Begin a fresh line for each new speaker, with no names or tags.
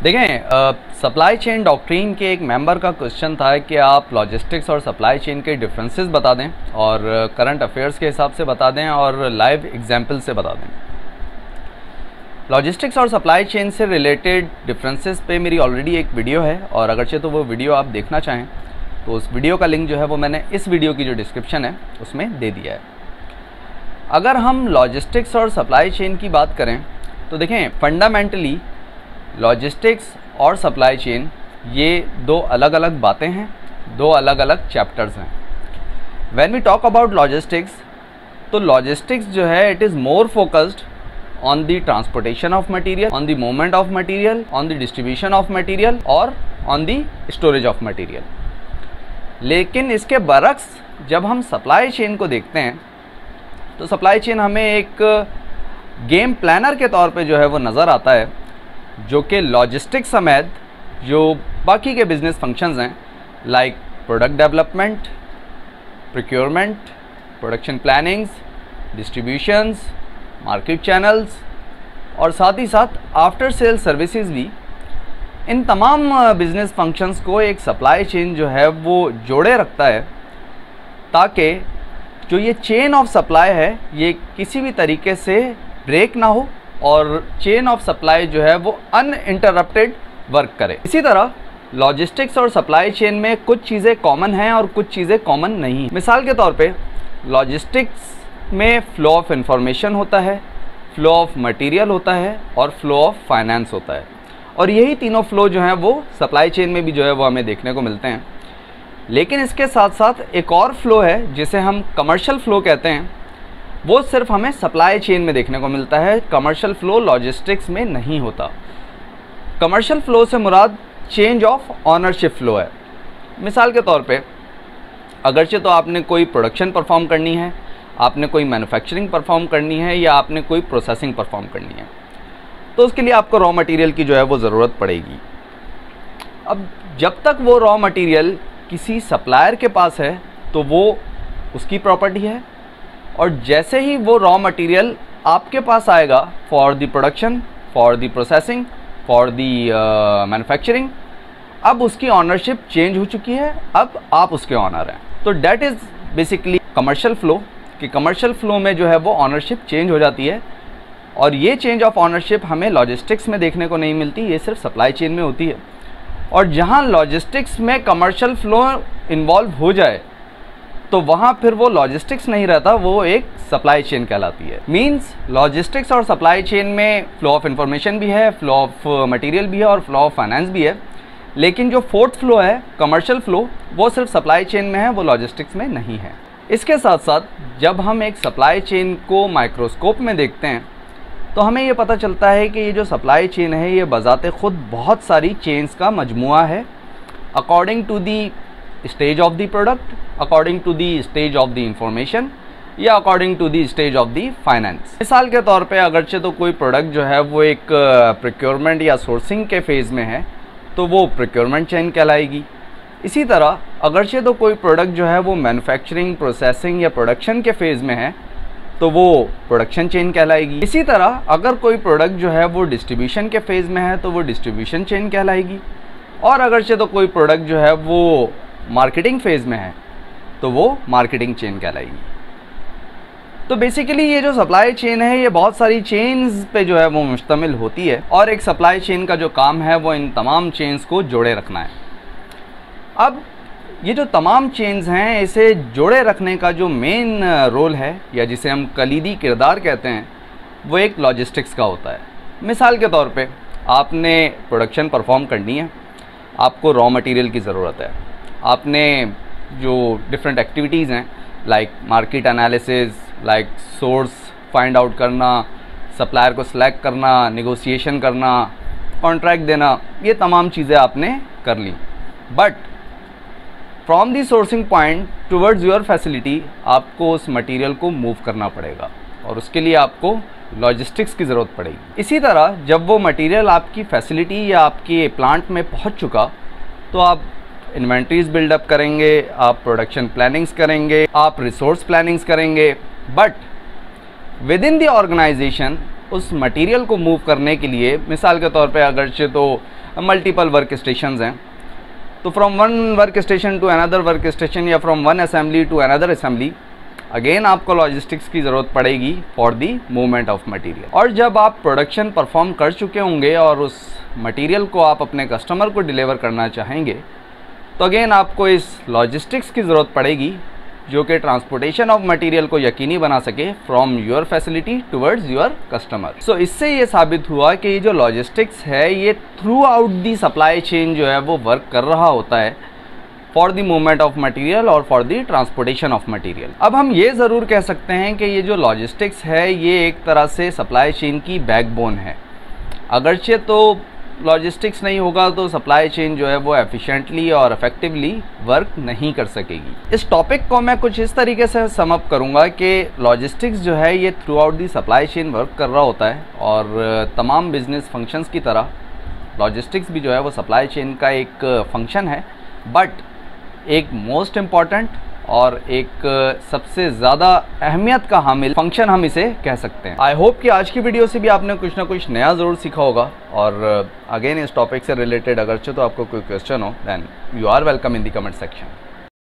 देखें, supply chain doctrine के एक मेंबर का क्वेश्चन था कि आप लॉजिस्टिक्स और सप्लाई चेन के डिफरेंसेस बता दें और करंट अफेयर्स के हिसाब से बता दें और लाइव एग्जाम्पल से बता दें। लॉजिस्टिक्स और सप्लाई चेन से रिलेटेड डिफरेंसेस पे मेरी ऑलरेडी एक वीडियो है और अगरचे तो वो वीडियो आप देखना चाहें तो उस वीडियो का लिंक जो है वो मैंने इस वीडियो की जो डिस्क्रिप्शन है उसमें दे दिया है। अगर हम लॉजिस्टिक्स और सप्लाई चेन की बात करें तो देखें, फंडामेंटली लॉजिस्टिक्स और सप्लाई चेन ये दो अलग अलग बातें हैं, दो अलग अलग चैप्टर्स हैं। When we talk about logistics तो लॉजिस्टिक्स जो है it is more focused on the transportation of material, on the movement of material, on the distribution of material और on the storage of material. लेकिन इसके बरक्स जब हम supply chain को देखते हैं तो सप्लाई चेन हमें एक गेम प्लानर के तौर पे जो है वो नज़र आता है, जो कि लॉजिस्टिक्स समेत जो बाकी के बिजनेस फंक्शंस हैं like product development, procurement, production plannings, distributions, market channels और साथ ही साथ आफ्टर सेल सर्विसेज भी, इन तमाम बिजनेस फंक्शंस को एक सप्लाई चेन जो है वो जोड़े रखता है ताकि जो ये चेन ऑफ सप्लाई है ये किसी भी तरीके से ब्रेक ना हो और चेन ऑफ सप्लाई जो है वो अनइंटरप्टेड वर्क करे। इसी तरह लॉजिस्टिक्स और सप्लाई चेन में कुछ चीज़ें कॉमन हैं और कुछ चीज़ें कॉमन नहीं। मिसाल के तौर पे लॉजिस्टिक्स में फ्लो ऑफ इंफॉर्मेशन होता है, फ्लो ऑफ मटेरियल होता है और फ्लो ऑफ फाइनेंस होता है, और यही तीनों फ्लो जो हैं वो सप्लाई चेन में भी जो है वो हमें देखने को मिलते हैं। लेकिन इसके साथ साथ एक और फ्लो है जिसे हम कमर्शियल फ्लो कहते हैं, वो सिर्फ हमें सप्लाई चेन में देखने को मिलता है। कमर्शियल फ्लो लॉजिस्टिक्स में नहीं होता। कमर्शियल फ्लो से मुराद चेंज ऑफ ऑनरशिप फ्लो है। मिसाल के तौर पे अगरचे तो आपने कोई प्रोडक्शन परफॉर्म करनी है, आपने कोई मैन्युफैक्चरिंग परफॉर्म करनी है या आपने कोई प्रोसेसिंग परफॉर्म करनी है, तो उसके लिए आपको रॉ मटेरियल की जो है वो ज़रूरत पड़ेगी। अब जब तक वो रॉ मटेरियल किसी सप्लायर के पास है तो वो उसकी प्रॉपर्टी है, और जैसे ही वो रॉ मटेरियल आपके पास आएगा for the production, for the processing, for the manufacturing, अब उसकी ऑनरशिप चेंज हो चुकी है, अब आप उसके ऑनर हैं। तो that is basically commercial flow, कि कमर्शियल फ्लो में जो है वो ऑनरशिप चेंज हो जाती है, और ये चेंज ऑफ ऑनरशिप हमें लॉजिस्टिक्स में देखने को नहीं मिलती, ये सिर्फ सप्लाई चेन में होती है। और जहाँ लॉजिस्टिक्स में कमर्शियल फ्लो इन्वॉल्व हो जाए तो वहाँ फिर वो लॉजिस्टिक्स नहीं रहता, वो एक सप्लाई चेन कहलाती है। मींस लॉजिस्टिक्स और सप्लाई चेन में फ्लो ऑफ इंफॉर्मेशन भी है, फ्लो ऑफ मटेरियल भी है और फ्लो ऑफ फाइनेंस भी है। लेकिन जो फोर्थ फ्लो है कमर्शियल फ्लो, वो सिर्फ सप्लाई चेन में है, वो लॉजिस्टिक्स में नहीं है। इसके साथ साथ जब हम एक सप्लाई चेन को माइक्रोस्कोप में देखते हैं तो हमें ये पता चलता है कि ये जो सप्लाई चेन है ये बज़ाते खुद बहुत सारी चेन्स का मजमुआ है, according to the stage of the product, according to the stage of the information या according to the stage of the finance. मिसाल के तौर पे अगरचे तो कोई प्रोडक्ट जो है वो एक प्रोक्योरमेंट या सोर्सिंग के फेज़ में है तो वो प्रोक्योरमेंट चेन कहलाएगी। इसी तरह अगरचे तो कोई प्रोडक्ट जो है वो मैन्युफैक्चरिंग, प्रोसेसिंग या प्रोडक्शन के फेज़ में है तो वो प्रोडक्शन चेन कहलाएगी। इसी तरह अगर कोई प्रोडक्ट जो है वो डिस्ट्रीब्यूशन के फेज़ में है तो वो डिस्ट्रीब्यूशन चेन कहलाएगी, और अगरचे तो कोई प्रोडक्ट जो है वो मार्केटिंग फेज़ में है तो वो मार्केटिंग चेन कहलाएगी। तो बेसिकली ये जो सप्लाई चेन है ये बहुत सारी चेन्स पे जो है वो मुश्तमिल होती है, और एक सप्लाई चेन का जो काम है वो इन तमाम चेन्स को जोड़े रखना है। अब ये जो तमाम चेन्स हैं इसे जोड़े रखने का जो मेन रोल है या जिसे हम कलीदी किरदार कहते हैं वो एक लॉजिस्टिक्स का होता है। मिसाल के तौर पे आपने प्रोडक्शन परफॉर्म करनी है, आपको रॉ मटेरियल की ज़रूरत है, आपने जो डिफरेंट एक्टिविटीज़ हैं like market analysis, like source find out करना, सप्लायर को सिलेक्ट करना, नेगोशिएशन करना, कॉन्ट्रैक्ट देना, ये तमाम चीज़ें आपने कर ली। But from the sourcing point towards your facility आपको उस मटेरियल को मूव करना पड़ेगा और उसके लिए आपको लॉजिस्टिक्स की ज़रूरत पड़ेगी। इसी तरह जब वो मटेरियल आपकी फैसिलिटी या आपके प्लांट में पहुंच चुका तो आप इन्वेंट्रीज बिल्डअप करेंगे, आप प्रोडक्शन प्लानिंग्स करेंगे, आप रिसोर्स प्लानिंग्स करेंगे। But within the organisation उस मटेरियल को मूव करने के लिए, मिसाल के तौर पे अगरचे तो मल्टीपल वर्क स्टेशंस हैं, तो from one work station to another work station या from one assembly to another assembly, again आपको लॉजिस्टिक्स की ज़रूरत पड़ेगी for the movement of material. और जब आप प्रोडक्शन परफॉर्म कर चुके होंगे और उस मटेरियल को आप अपने कस्टमर को डिलीवर करना चाहेंगे, तो अगेन आपको इस लॉजिस्टिक्स की ज़रूरत पड़ेगी जो कि ट्रांसपोर्टेशन ऑफ मटेरियल को यकीनी बना सके from your facility towards your customer. So इससे ये साबित हुआ कि ये जो लॉजिस्टिक्स है ये throughout the supply chain जो है वो वर्क कर रहा होता है for the movement of material और for the transportation of material. अब हम ये ज़रूर कह सकते हैं कि ये जो लॉजिस्टिक्स है ये एक तरह से सप्लाई चेन की बैकबोन है। अगरचे तो लॉजिस्टिक्स नहीं होगा तो सप्लाई चेन जो है वो एफिशिएंटली और इफेक्टिवली वर्क नहीं कर सकेगी। इस टॉपिक को मैं कुछ इस तरीके से सम अप करूँगा कि लॉजिस्टिक्स जो है ये throughout the supply chain work कर रहा होता है और तमाम बिजनेस फंक्शंस की तरह लॉजिस्टिक्स भी जो है वो सप्लाई चेन का एक फंक्शन है, बट एक मोस्ट इम्पॉर्टेंट और एक सबसे ज़्यादा अहमियत का हामिल फंक्शन हम इसे कह सकते हैं। आई होप कि आज की वीडियो से भी आपने कुछ ना कुछ नया ज़रूर सीखा होगा। और अगेन इस टॉपिक से रिलेटेड अगरचे तो आपको कोई क्वेश्चन हो, then you are welcome in the comment section.